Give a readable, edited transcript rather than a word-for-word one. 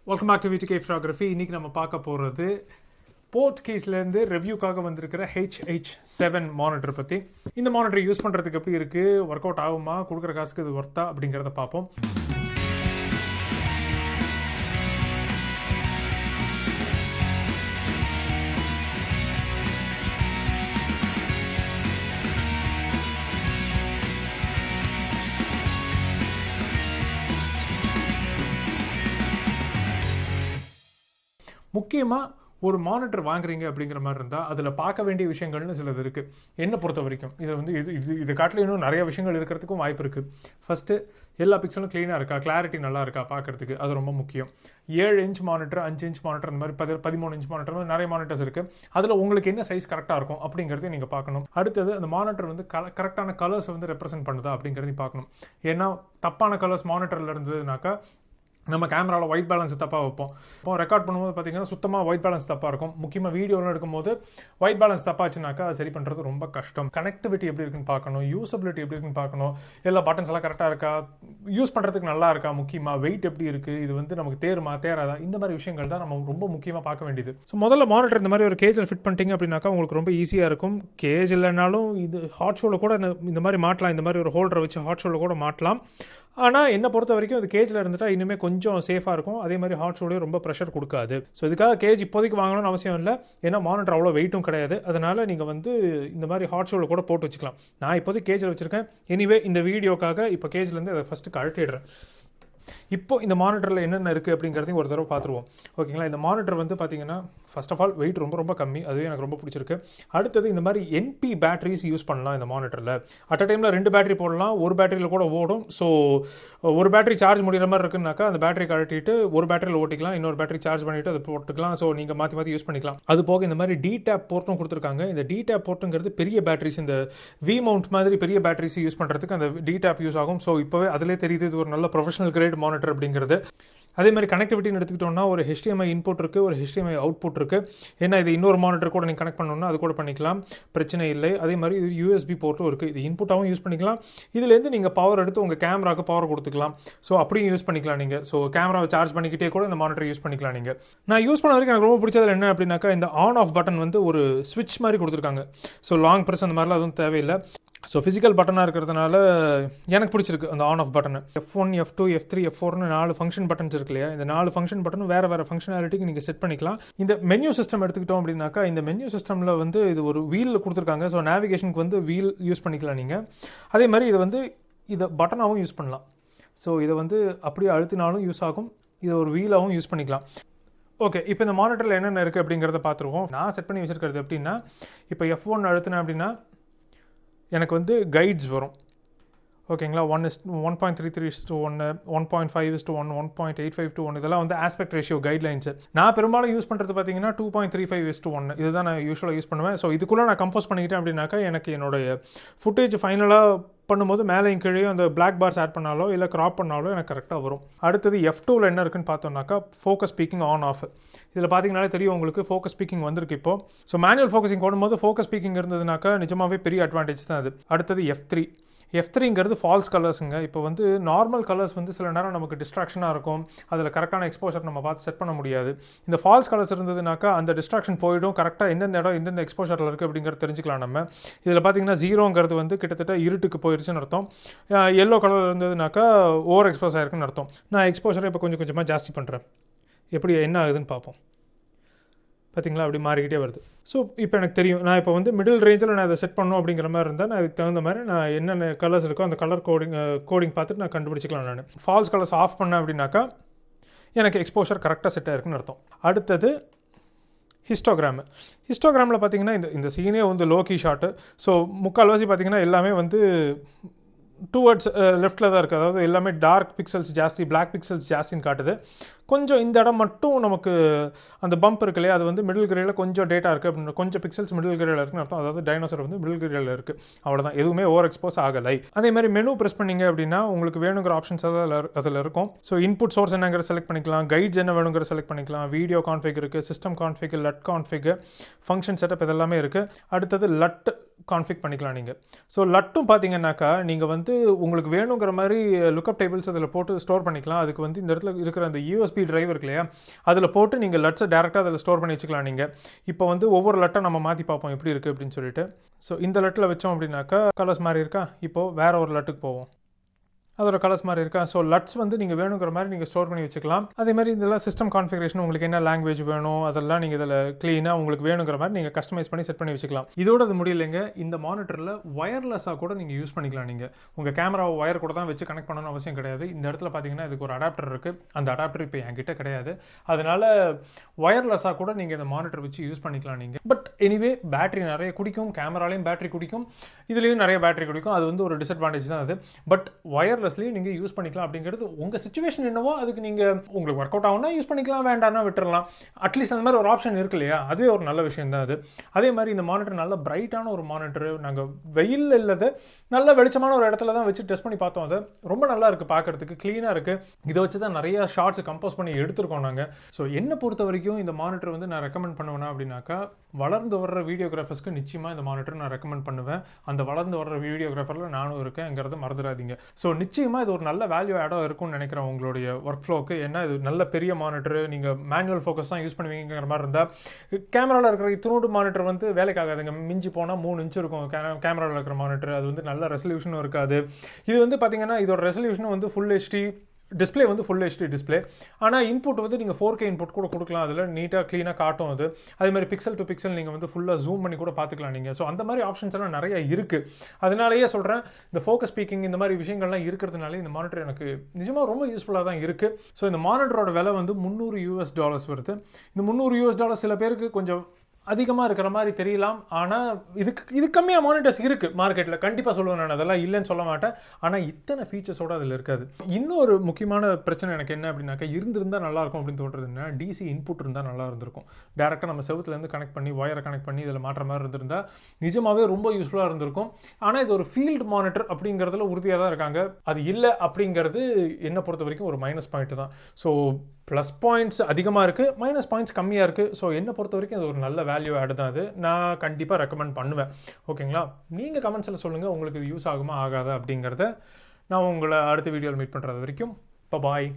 Welcome back to VTK Photography. இன்றைக்கி நம்ம பார்க்க போகிறது போர்ட் கேஸ்லேருந்து ரிவ்யூக்காக வந்திருக்கிற HH7 மானிட்டர் பற்றி. இந்த மானிட்டர் யூஸ் பண்ணுறதுக்கு எப்படி இருக்குது, ஒர்க் அவுட் ஆகுமா, கொடுக்குற காசுக்கு இது ஒர்த்தா அப்படிங்கிறத பார்ப்போம். முக்கியமாக ஒரு மானிட்டர் வாங்குறீங்க அப்படிங்கிற மாதிரி இருந்தால் அதில் பார்க்க வேண்டிய விஷயங்கள்னு சிலது இருக்குது. என்னை பொறுத்த வரைக்கும் இதை வந்து இது காட்டில் இன்னும் நிறைய விஷயங்கள் இருக்கிறதுக்கும் வாய்ப்பு இருக்குது. ஃபஸ்ட்டு எல்லா பிக்சலும் க்ளீனாக இருக்கா, கிளாரிட்டி நல்லா இருக்கா பார்க்குறதுக்கு, அது ரொம்ப முக்கியம். 7 இன்ச் மானிட்டர், 5 இன்ச் மானிட்டர், அந்த மாதிரி 13 இன்ச் மானிட்டர் நிறைய மானிட்டர்ஸ் இருக்குது. அதில் உங்களுக்கு என்ன சைஸ் கரெக்டாக இருக்கும் அப்படிங்கிறதையும் நீங்கள் பார்க்கணும். அடுத்தது அந்த மானிட்டர் வந்து கரெக்டான கலர்ஸ் வந்து ரெப்ரசென்ட் பண்ணுதா அப்படிங்கிறதையும் பார்க்கணும். ஏன்னா தப்பான கலர்ஸ் மானிட்டரில் இருந்ததுனாக்கா நம்ம கேமராவில் ஒயிட் பேலன்ஸ் தப்பாக வைப்போம். இப்போ ரெக்கார்ட் பண்ணும்போது பார்த்தீங்கன்னா சுத்தமாக ஒயிட் பேலன்ஸ் தப்பாக இருக்கும். முக்கியமாக வீடியோலாம் எடுக்கும்போது ஒயிட் பேலன்ஸ் தப்பாச்சுனாக்கா அது சரி பண்ணுறது ரொம்ப கஷ்டம். கனெக்டிவிட்டி எப்படி இருக்குன்னு பார்க்கணும், யூஸபிலிட்டி எப்படி இருக்குன்னு பார்க்கணும், எல்லா பட்டன்ஸ் எல்லாம் கரெக்டாக இருக்கா, யூஸ் பண்ணுறதுக்கு நல்லா இருக்கா, முக்கியமாக வெயிட் எப்படி இருக்குது, இது வந்து நமக்கு தேராதா, இந்த மாதிரி விஷயங்கள் தான் நம்ம ரொம்ப முக்கியமாக பார்க்க வேண்டியது. ஸோ முதல்ல மானிட்டர் இந்த மாதிரி ஒரு கேஜில் ஃபிட் பண்ணிட்டீங்க அப்படின்னாக்கா உங்களுக்கு ரொம்ப ஈஸியாக இருக்கும். கேஜ் இல்லைனாலும் இது ஹாட் ஷோவில் கூட இந்த மாதிரி மாட்டலாம். இந்த மாதிரி ஒரு ஹோல்டரை வச்சு ஹாட் ஷோவில் கூட மாட்டலாம். ஆனால் என்னை பொறுத்த வரைக்கும் அது கேஜில் இருந்துட்டால் இன்னுமே கொஞ்சம் சேஃபாக இருக்கும். அதே மாதிரி ஹாட் ஷோலையும் ரொம்ப ப்ரெஷர் கொடுக்காது. ஸோ இதுக்காக கேஜ் இப்போதைக்கு வாங்கணும்னு அவசியம் இல்லை. ஏன்னா மானிட்டர் அவ்வளோ வெயிட்டும் கிடையாது. அதனால் நீங்கள் வந்து இந்த மாதிரி ஹாட் ஷோவில் கூட போட்டு வச்சுக்கலாம். நான் இப்போதைக்கு கேஜில் வச்சுருக்கேன். எனிவே இந்த வீடியோக்காக இப்போ கேஜ்லேருந்து அதை ஃபஸ்ட்டு கழட்டிடுறேன். இப்போ இந்த மானிட்டரில் என்னென்ன இருக்குது அப்படிங்கிறதையும் ஒரு தடவை பார்த்துருவோம். ஓகேங்களா. இந்த மானிட்டர் வந்து பார்த்தீங்கன்னா ஃபர்ஸ்ட் ஆஃப் ஆல் வெயிட் ரொம்ப ரொம்ப கம்மி. அதுவே எனக்கு ரொம்ப பிடிச்சிருக்கு. அடுத்தது இந்த மாதிரி NP பேட்டரிஸ் யூஸ் பண்ணலாம் இந்த மானிட்டரில். அட் அ டைமில் 2 பேட்டரி போடலாம், ஒரு பேட்டரியில் கூட ஓடும். ஸோ ஒரு பேட்டரி சார்ஜ் முடிகிற மாதிரி இருக்குன்னாக்கா அந்த பேட்டரி கழட்டிட்டு ஒரு பேட்டரியில் ஓட்டிக்கலாம், இன்னொரு பேட்டரி சார்ஜ் பண்ணிவிட்டு அதை போட்டுக்கலாம். ஸோ நீங்கள் மாற்றி யூஸ் பண்ணிக்கலாம். அது போக இந்த மாதிரி D-Tap போர்ட்டும் கொடுத்துருக்காங்க. இந்த D-Tap போர்ட்டுங்கிறது பெரிய பேட்டரிஸ், இந்த V-mount மாதிரி பெரிய பேட்டரிஸ் யூஸ் பண்ணுறதுக்கு அந்த D-Tap யூஸ் ஆகும். ஸோ இப்போவே அதிலே தெரியுது இது ஒரு நல்ல ப்ரொஃபஷனல் கிரேட் மானிட்டர் அப்படிங்கிறது. அதே மாதிரி கனெக்டிவிட்டின்னு எடுத்துக்கிட்டோம்னா ஒரு HDMI இன்புட் இருக்குது, ஒரு HDMI அவுட்புட் இருக்குது. ஏன்னா இது இன்னொரு மானிட்டர் கூட நீங்கள் கனெக்ட் பண்ணணும்னா அது கூட பண்ணிக்கலாம், பிரச்சனை இல்லை. அதே மாதிரி USB போர்ட்டும் இருக்குது. இது இன்புட்டாகவும் யூஸ் பண்ணிக்கலாம். இதுலேருந்து நீங்கள் பவர் எடுத்து உங்கள் கேமராவுக்கு பவர் கொடுத்துக்கலாம். ஸோ அப்படியும் யூஸ் பண்ணிக்கலாம் நீங்கள். ஸோ கேமராவை சார்ஜ் பண்ணிக்கிட்டே கூட இந்த மானிட்டர் யூஸ் பண்ணிக்கலாம் நீங்கள். நான் யூஸ் பண்ண வரைக்கும் எனக்கு ரொம்ப பிடிச்சது என்ன அப்படின்னாக்கா இந்த ஆன் ஆஃப் பட்டன் வந்து ஒரு ஸ்விட்ச் மாதிரி கொடுத்துருக்காங்க. ஸோ லாங் ப்ரெஸ் அந்த மாதிரிலாம் அதுவும் தேவையில்லை. ஸோ ஃபிசிக்கல் பட்டனாக இருக்கிறதுனால எனக்கு பிடிச்சிருக்கு அந்த on off button. F1, F2, F3, F4னு 4 function buttons இருக்கு இல்லையா. இந்த 4 ஃபங்க்ஷன் பட்டனும் வேறு ஃபங்க்ஷனாலிட்டிக்கு நீங்கள் செட் பண்ணிக்கலாம். இந்த மென்யூ சிஸ்டம் எடுத்துக்கிட்டோம் அப்படின்னாக்கா இந்த மென்யூ சிஸ்டமில் வந்து இது ஒரு வீல் கொடுத்துருக்காங்க. ஸோ நேவிகேஷனுக்கு வந்து வீல் யூஸ் பண்ணிக்கலாம் நீங்கள். அதே மாதிரி இதை பட்டனாகவும் யூஸ் பண்ணலாம். ஸோ இதை வந்து அப்படியே அழுத்தினாலும் யூஸ் ஆகும், இதை ஒரு வீலாகவும் யூஸ் பண்ணிக்கலாம். ஓகே, இப்போ இந்த மானிட்டரில் என்னென்ன இருக்குது அப்படிங்கிறத பார்த்துருவோம். நான் செட் பண்ணி வச்சுருக்கிறது எப்படின்னா, இப்போ F1 அழுத்தினேன் அப்படின்னா எனக்கு வந்து கைட்ஸ் வரும். ஓகேங்களா. 1.33:1, 1.5:1, 1.85:1 இதெல்லாம் வந்து ஆஸ்பெக்ட் ரேஷியோ கைட்லைன்ஸு. நான் பெரும்பாலும் யூஸ் பண்ணுறது பார்த்தீங்கன்னா 2.35:1 இதுதான் நான் யூஸ்வலாக யூஸ் பண்ணுவேன். ஸோ இதுக்குள்ளே நான் கம்போஸ் பண்ணிக்கிட்டேன் அப்படின்னாக்கா எனக்கு என்னுடைய ஃபுட்டேஜ் ஃபைனலாக பண்ணும்போது மேலேயும் கீழே அந்த பிளாக் பார்ஸ் ஆட் பண்ணாலோ இல்லை க்ராப் பண்ணாலோ எனக்கு கரெக்டாக வரும். அடுத்தது F2வில் என்ன இருக்குன்னு பார்த்தோம்னாக்கா ஃபோக்கஸ் ஸ்பீக்கிங் ஆன் ஆஃப். இதில் பார்த்தீங்கனாலே தெரியும் உங்களுக்கு ஃபோக்கஸ் ஸ்பீக்கிங் வந்திருக்கு. இப்போ ஸோ மேனுவல் ஃபோக்கஸிங் போடும்போது ஃபோக்கஸ் ஸ்பீக்கிங் இருந்ததுனாக்கா நிஜமாவே பெரிய அட்வான்டேஜ் தான் அது. அடுத்தது F3ங்கிறது ஃபால்ஸ் கலர்ஸுங்க. இப்போ வந்து நார்மல் கலர்ஸ் வந்து சில நேரம் நமக்கு டிஸ்ட்ராக்ஷனாக இருக்கும், அதில் கரெக்டான எக்ஸ்போஷர் நம்ம பார்த்து செட் பண்ண முடியாது. இந்த ஃபால்ஸ் கலர்ஸ் இருந்ததுனாக்கா அந்த டிஸ்ட்ராக்ஷன் போயிடும். கரெக்டாக எந்தெந்த இடம் எந்தெந்த எக்ஸ்போஷரில் இருக்குது அப்படிங்கிறது தெரிஞ்சுக்கலாம் நம்ம. இதில் பார்த்தீங்கன்னா 0ங்கிறது வந்து கிட்டத்தட்ட இருட்டுக்கு போயிடுச்சுன்னு அர்த்தம். எல்லோ கலர் இருந்ததுனாக்கா ஓவர் எக்ஸ்போஸ் ஆயிருக்குன்னு அர்த்தம். நான் எக்ஸ்போஷரை இப்போ கொஞ்சம் கொஞ்சமாக ஜாஸ்தி பண்ணுறேன். எப்படி என்ன ஆகுதுன்னு பார்ப்போம். பார்த்திங்களா, அப்படி மாறிக்கிட்டே வருது. ஸோ இப்போ எனக்கு தெரியும் நான் இப்போ வந்து மிடில் ரேஞ்சில் நான் அதை செட் பண்ணணும் அப்படிங்கிற மாதிரி இருந்தால் நான் அதுக்கு தகுந்த மாதிரி நான் என்னென்ன கலர்ஸ் இருக்கோ அந்த கலர் கோடிங் பார்த்துட்டு நான் கண்டுபிடிச்சிக்கலாம். நான் ஃபால்ஸ் கலர்ஸ் ஆஃப் பண்ணேன் அப்படின்னாக்கா எனக்கு எக்ஸ்போஷர் கரெக்டாக செட் ஆயிருக்குன்னு அர்த்தம். அடுத்தது ஹிஸ்டோகிராமில் பார்த்தீங்கன்னா இந்த சீனே வந்து லோக்கி ஷாட்டு. ஸோ முக்கால்வாசி பார்த்தீங்கன்னா எல்லாமே வந்து டுவர்ட்ஸ் லெஃப்ட்டில் தான் இருக்குது. அதாவது எல்லாமே டார்க் பிக்சல்ஸ் ஜாஸ்தி, பிளாக் பிக்சல்ஸ் ஜாஸ்தின்னு காட்டுது. கொஞ்சம் இந்த இடம் மட்டும் நமக்கு அந்த பம்ப் இருக்கு இல்லையா, அது வந்து மிடில் கிரேடில் கொஞ்சம் டேட்டா இருக்குது அப்படின்னு, கொஞ்சம் பிக்சல்ஸ் மிடில் கிரேடில் இருக்குன்னு அர்த்தம். அதாவது டைனோசர் வந்து மிடில் கிரேடில் இருக்குது, அவ்வளோதான். எதுவுமே ஓவர் எக்ஸ்போஸ் ஆகலை. அதே மாதிரி மெனு ப்ரெஸ் பண்ணிங்க அப்படின்னா உங்களுக்கு வேணுங்கிற ஆப்ஷன்ஸ் அதில் இருக்கும். ஸோ இன்புட் சோர்ஸ் என்னங்கிற செலக்ட் பண்ணிக்கலாம், கைட்ஸ் என்ன வேணுங்கிற செலக்ட் பண்ணிக்கலாம், வீடியோ கான்ஃபிக் இருக்குது, சிஸ்டம் கான்ஃபிக், லட் கான்ஃபிக், ஃபங்க்ஷன் செட்டப் இதெல்லாமே இருக்குது. அடுத்தது லட் கான்ஃபிக் பண்ணிக்கலாம் நீங்கள். ஸோ லட்டும் பார்த்தீங்கன்னாக்கா நீங்கள் வந்து உங்களுக்கு வேணுங்கிற மாதிரி லுக்கப் டேபிள்ஸ் அதில் போட்டு ஸ்டோர் பண்ணிக்கலாம். அதுக்கு வந்து இந்த இடத்துல இருக்கிற அந்த USB யூஎஸ்பி டிரைவ் இருக்கு இல்லையா, அதில் போட்டு நீங்கள் லட்ஸை டேரெக்டாக அதில் ஸ்டோர் பண்ணி வச்சுக்கலாம். நீங்கள் இப்போ வந்து ஒவ்வொரு லட்டை நம்ம மாற்றி பார்ப்போம் எப்படி இருக்குது அப்படின்னு சொல்லிட்டு. ஸோ இந்த லட்டில் வச்சோம் அப்படின்னாக்கா கலர்ஸ் மாதிரி இருக்கா. இப்போது வேறு ஒரு லட்டுக்கு போவோம், அதோட கலர்ஸ் மாதிரி இருக்கா. ஸோ லட்ஸ் வந்து நீங்கள் வேணுங்கிற மாதிரி நீங்கள் ஸ்டோர் பண்ணி வச்சுக்கலாம். அதே மாதிரி இதெல்லாம் சிஸ்டம் கான்ஃபிகரேஷன், உங்களுக்கு என்ன லாங்குவேஜ் வேணும் அதெல்லாம் நீங்கள் இதில் க்ளீனாக உங்களுக்கு வேணுங்கிற மாதிரி நீங்கள் கஸ்டமைஸ் பண்ணி செட் பண்ணி வச்சுக்கலாம். இதோட அது முடியலைங்க, இந்த மானிட்டரில் ஒயர்லெஸ்ஸாக கூட நீங்கள் யூஸ் பண்ணிக்கலாம். நீங்கள் உங்கள் கேமராவை ஒயர் கூட தான் வச்சு கனெக்ட் பண்ணணும்னு அவசியம் கிடையாது. இந்த இடத்துல பார்த்தீங்கன்னா இதுக்கு ஒரு அடாப்டர் இருக்குது. அந்த அடாப்டர் இப்போ என்கிட்ட கிடையாது, அதனால் ஒயர்லெஸ்ஸாக கூட நீங்கள் இந்த மானிட்டர் வச்சு யூஸ் பண்ணிக்கலாம் நீங்கள். பட் எனிவே பேட்டரி நிறைய குடிக்கும், கேமராலையும் பேட்டரி குடிக்கும், இதுலேயும் நிறைய பேட்டரி குடிக்கும். அது வந்து ஒரு டிஸ்அட்வான்டேஜ் தான் அது. பட் ஒயர்லெஸ் நீங்கள் யூஸ் பண்ணிக்கலாம் அப்படிங்கிறது உங்கள் சிச்சுவேஷன் என்னவோ அதுக்கு நீங்கள் உங்களுக்கு ஒர்க் அவுட் ஆகும்னா யூஸ் பண்ணிக்கலாம், வேண்டாம்னா விட்டுறலாம். அட்லீஸ்ட் அந்த மாதிரி ஒரு ஆப்ஷன் இருக்கு இல்லையா, அதுவே ஒரு நல்ல விஷயம் தான் அது. அதே மாதிரி இந்த மானிட்டர் நல்ல பிரைட்டான ஒரு மானிட்டர். நாங்கள் வெயில் இல்லாத நல்ல வெளிச்சமான ஒரு இடத்துல தான் வச்சு டெஸ்ட் பண்ணி பார்த்தோம். அது ரொம்ப நல்லா இருக்குது, பார்க்கறதுக்கு க்ளீனாக இருக்குது. இதை வச்சு தான் நிறைய ஷார்ட்ஸ் கம்போஸ் பண்ணி எடுத்துருக்கோம் நாங்கள். ஸோ என்னை பொறுத்த வரைக்கும் இந்த மானிட்டர் வந்து நான் ரெக்கமெண்ட் பண்ணுவேன்னா அப்படின்னாக்கா, வளர்ந்து வர்ற வீடியோகிராஃபர்ஸ்க்கு நிச்சயமாக இந்த மானிட்டர் நான் ரெக்கமெண்ட் பண்ணுவேன். அந்த வளர்ந்து வர்ற வீடியோகிராஃபரில் நானும் இருக்கேங்கிறத மறந்துடாதீங்க. ஸோ நிச்சயமாக இது ஒரு நல்ல வேல்யூ ஆடாக இருக்கும்னு நினைக்கிறேன் உங்களுடைய ஒர்க் ஃப்ளோக்கு. ஏன்னா இது நல்ல பெரிய மானிட்டர், நீங்கள் மேனுவல் ஃபோக்கஸ் தான் யூஸ் பண்ணுவீங்கிற மாதிரி இருந்தால் கேமராவில் இருக்கிற இத்தனோடு மானிட்டர் வந்து வேலைக்கு ஆகாதுங்க. மிஞ்சி போனால் 3 இன்ச் இருக்கும் கேமராவில் இருக்கிற மானிட்டர். அது வந்து நல்ல ரெசல்யூஷனும் இருக்காது. இது வந்து பார்த்தீங்கன்னா இதோட ரெசல்யூஷனும் வந்து ஃபுல் ஹெச்டி டிஸ்பிளே, வந்து ஃபுல் ஹெச்டி டிஸ்பிளே. ஆனால் இன்புட் வந்து நீங்கள் 4K இன்புட் கூட கொடுக்கலாம். அதில் நீட்டாக க்ளீனாக காட்டும் அது. அதே மாதிரி பிக்சல் டு பிக்சல் நீங்கள் வந்து ஃபுல்லாக ஜூம் பண்ணி கூட பார்த்துக்கலாம் நீங்கள். ஸோ அந்த மாதிரி ஆப்ஷன்ஸ் எல்லாம் நிறைய இருக்குது. அதனாலேயே சொல்கிறேன், இந்த ஃபோக்கஸ் ஸ்பீக்கிங் இந்த மாதிரி விஷயங்கள்லாம் இருக்கிறதுனால இந்த மானிட்டர் எனக்கு நிஜமாக ரொம்ப யூஸ்ஃபுல்லாக தான் இருக்குது. ஸோ இந்த மானிட்டரோட விலை வந்து $300 வருது. இந்த $300 சில பேருக்கு கொஞ்சம் அதிகமாக இருக்கிற மாதிரி தெரியலாம். ஆனால் இது கம்மியாக மானிட்டர்ஸ் இருக்குது மார்க்கெட்டில், கண்டிப்பாக சொல்லுவேன் நான், அதெல்லாம் இல்லைன்னு சொல்ல மாட்டேன். ஆனால் இத்தனை ஃபீச்சர்ஸோடு அதில் இருக்காது. இன்னொரு முக்கியமான பிரச்சனை எனக்கு என்ன அப்படின்னாக்கா, இருந்திருந்தால் நல்லாயிருக்கும் அப்படின்னு தோன்றதுன்னா டிசி இன்புட் இருந்தால் நல்லா இருந்திருக்கும். டேரெக்டாக நம்ம செவுத்துலேருந்து கனெக்ட் பண்ணி ஒயரை கனெக்ட் பண்ணி இதில் மாற்ற மாதிரி இருந்திருந்தால் நிஜமாகவே ரொம்ப யூஸ்ஃபுல்லாக இருந்திருக்கும். ஆனால் இது ஒரு ஃபீல்டு மானிட்டர் அப்படிங்கிறதுல உறுதியாக தான் இருக்காங்க. அது இல்லை அப்படிங்கிறது என்னை பொறுத்த வரைக்கும் ஒரு மைனஸ் பாயிண்ட் தான். ஸோ ப்ளஸ் பாயிண்ட்ஸ் அதிகமாக இருக்குது, மைனஸ் பாயிண்ட்ஸ் கம்மியாக இருக்குது. ஸோ என்னை பொறுத்த வரைக்கும் அது ஒரு நல்ல வேல்யூ ஆட் தான். அது நான் கண்டிப்பாக ரெக்கமெண்ட் பண்ணுவேன். ஓகேங்களா, நீங்கள் கமெண்ட்ஸில் சொல்லுங்கள் உங்களுக்கு இது யூஸ் ஆகுமா ஆகாதா அப்படிங்கிறத. நான் உங்களை அடுத்த வீடியோவில் மீட் பண்ணுறது வரைக்கும் பாய்.